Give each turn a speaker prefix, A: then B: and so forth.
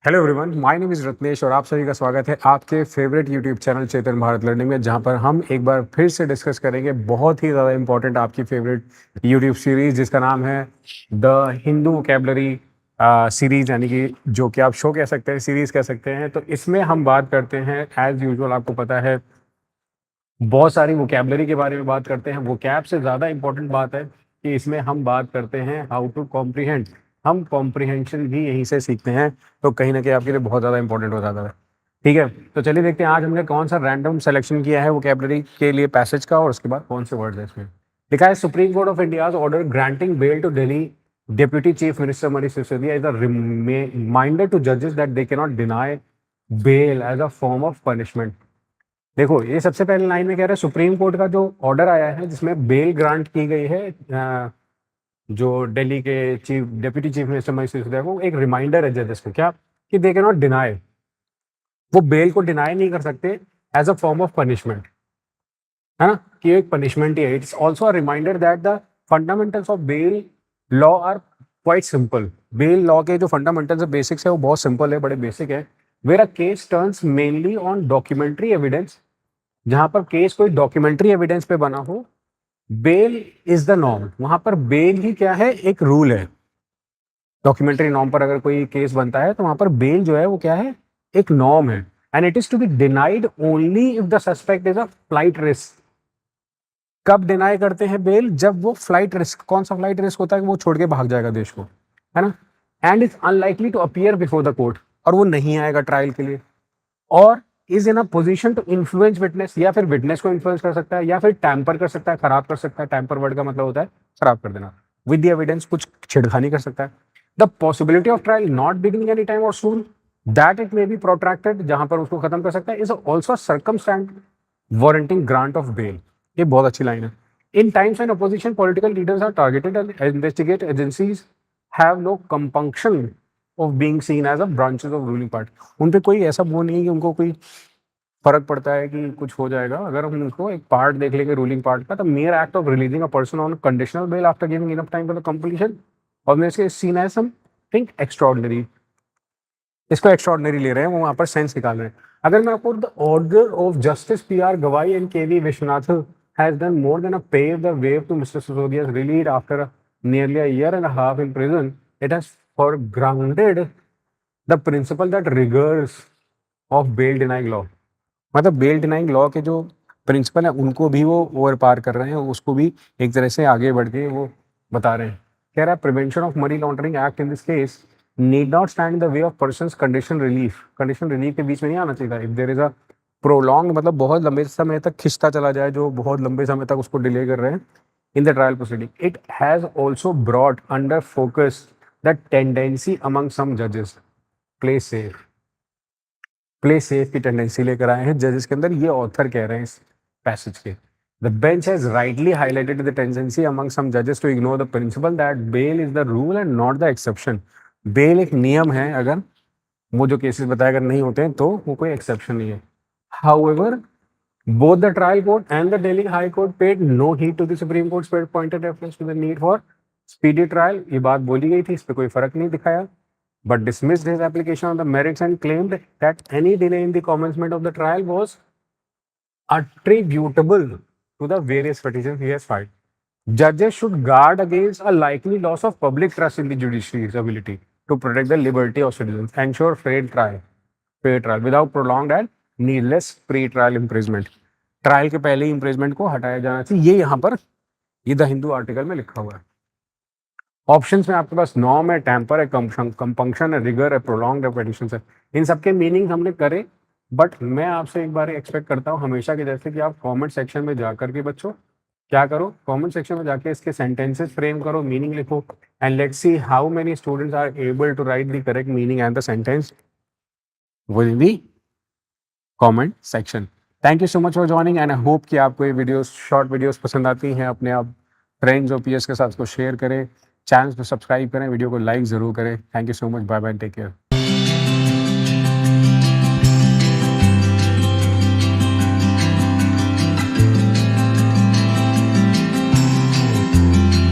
A: Hello everyone, my name is Ratnesh और आप सभी का स्वागत है आपके फेवरेट यूट्यूब चैनल चेतन भारत लर्निंग में, जहां पर हम एक बार फिर से डिस्कस करेंगे बहुत ही ज़्यादा इंपॉर्टेंट आपकी फेवरेट यूट्यूब सीरीज़ जिसका नाम है द हिंदू वोकेबलरी सीरीज़, यानी कि जो कि आप शो कह सकते हैं, सीरीज़ कह सकते हैं। तो इसमें हम बात करते हैं एज़ यूजुअल, आपको पता है बहुत सारी वोकेबलरी के बारे में बात करते हैं। वोकैब से ज़्यादा इंपॉर्टेंट बात है कि इसमें हम बात करते हैं हाउ टू कॉम्प्रीहेंड। हम कॉम्प्रीहेंशन भी यहीं से सीखते हैं, तो कहीं ना कहीं आपके लिए बहुत ज़्यादा इंपॉर्टेंट हो जाता है। ठीक है, तो चलिए देखते हैं आज हमने कौन सा रैंडम सेलेक्शन किया है वोकेबलरी के लिए पैसेज का, और उसके बाद कौन से वर्ड है इसमें। लिखा है supreme court of India's order granting bail to Delhi deputy chief minister Manish Sisodia is a reminder to जजेस that they can not deny bail as a form of punishment. देखो, ये सबसे पहले लाइन में कह रहा है सुप्रीम कोर्ट का जो ऑर्डर आया है जिसमें बेल ग्रांट की गई है जो दिल्ली के deputy chief minister Manish Sisodia को, एक रिमाइंडर है जजेस को, क्या कि दे कैन नॉट डिनाई, वो बेल को डिनाई नहीं कर सकते as a form of punishment, है ना, कि एक पनिशमेंट ही है। It's also a reminder that the fundamentals of bail law are quite simple. Bail law के जो फंडामेंटल्स बेसिक्स है वो बहुत सिंपल है, बड़े बेसिक है। Where a case turns mainly on documentary evidence, जहां पर केस कोई डॉक्यूमेंट्री एविडेंस पे बना हो, बेल इज द नॉर्म। वहां पर बेल ही क्या है, एक रूल है। डॉक्यूमेंट्री नॉर्म पर अगर कोई केस बनता है तो वहां पर बेल जो है वो क्या है, एक नॉर्म है। And it is to be denied only if the suspect is a flight risk. कब डिनाई करते हैं बेल, जब वो फ्लाइट रिस्क, कौन सा फ्लाइट रिस्क होता है कि वो छोड़ के भाग जाएगा देश को, है ना। And is unlikely to appear before the court, और वो नहीं आएगा ट्रायल के लिए, और is in a position to influence witness, या फिर विटनेस को इन्फ्लुएंस कर सकता है, या फिर टैंपर कर सकता है, खराब कर सकता है। टैंपर वर्ड का मतलब होता है खराब कर देना। विद द एविडेंस, कुछ छेड़खानी कर सकता है। The possibility of trial not beginning any time और soon that it may be protracted, जहां पर उसको खत्म कर सकता है, is also circumstance warranting grant of bail. ये बहुत अच्छी लाइन है। In times and opposition political leaders are targeted and investigate agencies have no compunction of being seen as a branches of ruling party. उन पे कोई ऐसा वो नहीं है कि उनको कोई फर्क पड़ता है कि कुछ हो जाएगा अगर हम उनको एक पार्ट देख लेंगे रूलिंग पार्ट का। The mere act of releasing a person on conditional bail after giving enough time for the completion of this is seen as something extraordinary. इसको एक्स्ट्राऑर्डिनरी ले रहे हैं, वो वहां पर सेंस निकाल रहे हैं। अगर मैं आपको the order of justice P R. Gavai and K V. Vishwanath has done more than a pave the way to mister Sisodia's release after nearly a year and a half in prison, it has foregrounded the principle that rigors of bail denying law। मतलब bell denying law के जो principal है उनको भी वो over पार कर रहे हैं, उसको भी एक तरह से आगे बढ़ के वो बता रहे हैं। कह रहा है prevention of money laundering act in this case need not stand in the way of persons condition relief. Condition relief के बीच में नहीं आना चाहिए था। If there is a prolong, मतलब बहुत लंबे समय तक खिंचता चला जाए, जो बहुत लंबे समय तक उसको डिले कर रहे हैं in the trial proceeding. It has also brought under focus the tendency among some जजेस प्ले सेफ। प्ले सेफ की टेंडेंसी लेकर आए हैं जजेस के अंदर, ये ऑथर कह रहे हैं इस पैसेज के। The bench has rightly highlighted the tendency among some जजेस to ignore the principle that bail is the rule and not the exception. Bail एक नियम है, अगर वो जो केसेस बताए अगर नहीं होते हैं तो वो कोई एक्सेप्शन नहीं है। However both the trial court and the Delhi High Court paid no heed to the Supreme Court's pointed reference to the need for speedy trial। ये बात बोली गई थी, इस पे कोई फर्क नहीं दिखाया, but dismissed his application on the merits and claimed that any delay in the commencement of the trial was attributable to the various petitions he has filed। Judges should guard against a likely loss of public trust in the judiciary's ability to protect the liberty of citizens, ensure fair trial without prolonged and needless pre-trial imprisonment। Trial के पहले ही imprisonment को हटाया जाना चाहिए, ये यहाँ पर ये द हिंदू आर्टिकल में लिखा हुआ है। ऑप्शंस में आपके पास नॉर्म है, टेम्पर है, कंपंक्शन है, रिगर है, प्रोलॉन्ग्ड है, पेटिशन है। इन सबके मीनिंग हमने करे, बट मैं आपसे एक बार एक्सपेक्ट करता हूँ हमेशा के जैसे कि आप कमेंट सेक्शन में जाकर के बच्चों क्या करो, कमेंट सेक्शन में जाके इसके सेंटेंसेस फ्रेम करो, मीनिंग लिखो, and let's see how many students are able to write the correct meaning and the sentence with the comment section. Thank you so much for joining and I hope कि आपको ये videos, short videos पसंद आती हैं। अपने आप friends और PS के साथ इसको शेयर करें, चैनल को सब्सक्राइब करें, वीडियो को लाइक ज़रूर करें। Thank you so much, bye bye, take care.